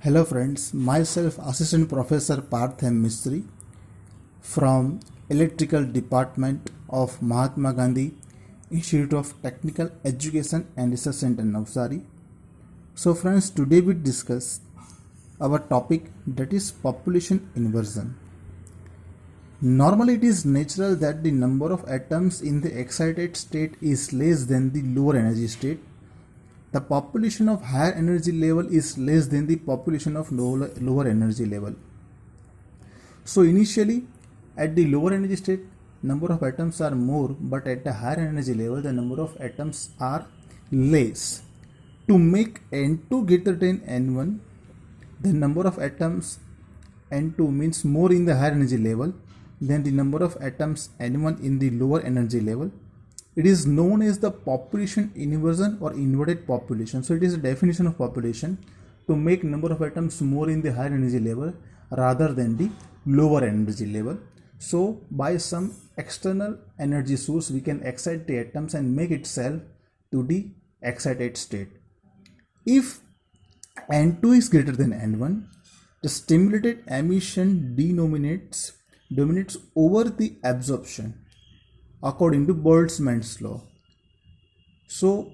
Hello friends, myself Assistant Professor Parth M. Mistry from Electrical Department of Mahatma Gandhi Institute of Technical Education and Research Center Navsari. So friends, today we discuss our topic, that is population inversion. Normally it is natural that the number of atoms in the excited state is less than the lower energy state. The population of higher energy level is less than the population of lower energy level. So initially at the lower energy state number of atoms are more, but at the higher energy level the number of atoms are less. To make N2 greater than N1, the number of atoms N2 means more in the higher energy level than the number of atoms N1 in the lower energy level. It is known as the population inversion or inverted population. So it is a definition of population to make number of atoms more in the higher energy level rather than the lower energy level. So by some external energy source we can excite the atoms and make itself to the excited state. If N2 is greater than N1, the stimulated emission dominates over the absorption according to Boltzmann's law. So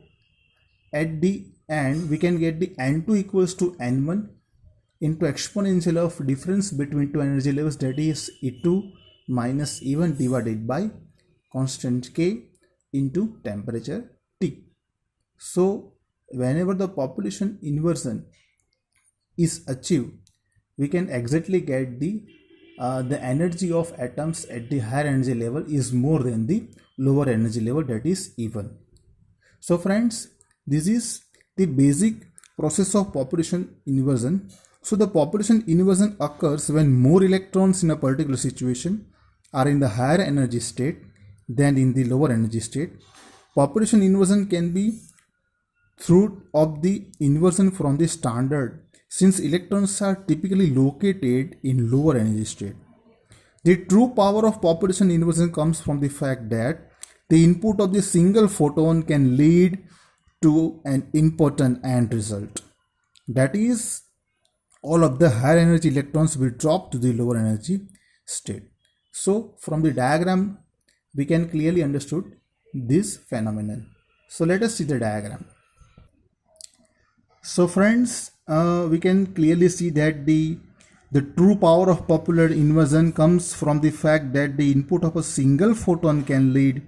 at the end we can get the N2 equals to N1 into exponential of difference between two energy levels, that is E2 minus E1 divided by constant K into temperature T. So whenever the population inversion is achieved, we can exactly get the energy of atoms at the higher energy level is more than the lower energy level, that is E1. So friends, this is the basic process of population inversion. So the population inversion occurs when more electrons in a particular situation are in the higher energy state than in the lower energy state. Population inversion can be through of the inversion from the standard, since electrons are typically located in lower energy state. The true power of population inversion comes from the fact that the input of the single photon can lead to an important end result. That is, all of the higher energy electrons will drop to the lower energy state. So from the diagram we can clearly understood this phenomenon. So let us see the diagram. So friends, we can clearly see that the true power of population inversion comes from the fact that the input of a single photon can lead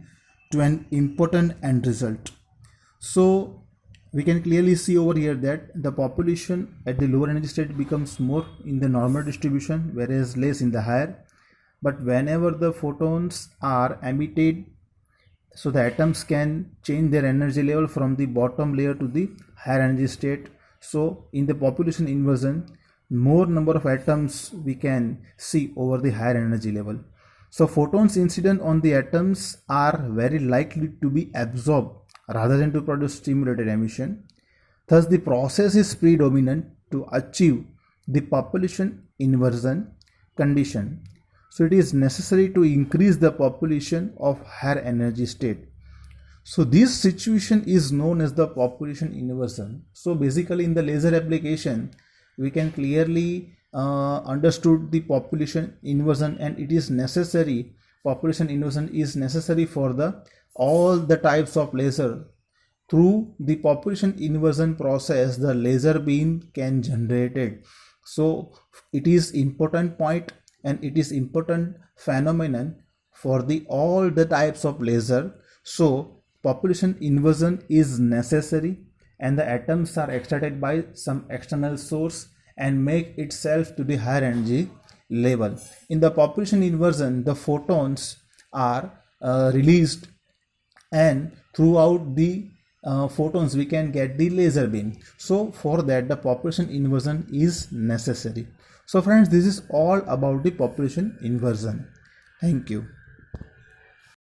to an important end result. So we can clearly see over here that the population at the lower energy state becomes more in the normal distribution, whereas less in the higher. But whenever the photons are emitted, so the atoms can change their energy level from the bottom layer to the higher energy state. So in the population inversion, more number of atoms we can see over the higher energy level. So photons incident on the atoms are very likely to be absorbed rather than to produce stimulated emission. Thus the process is predominant to achieve the population inversion condition. So it is necessary to increase the population of higher energy state. So this situation is known as the population inversion. So basically in the laser application we can clearly understood the population inversion, and it is necessary, population inversion is necessary for the all the types of laser. Through the population inversion process the laser beam can generated. So it is important point and it is important phenomenon for the all the types of laser. So population inversion is necessary and the atoms are excited by some external source and make itself to the higher energy level. In the population inversion the photons are released, and throughout the photons we can get the laser beam. So for that the population inversion is necessary. So friends, this is all about the population inversion. Thank you.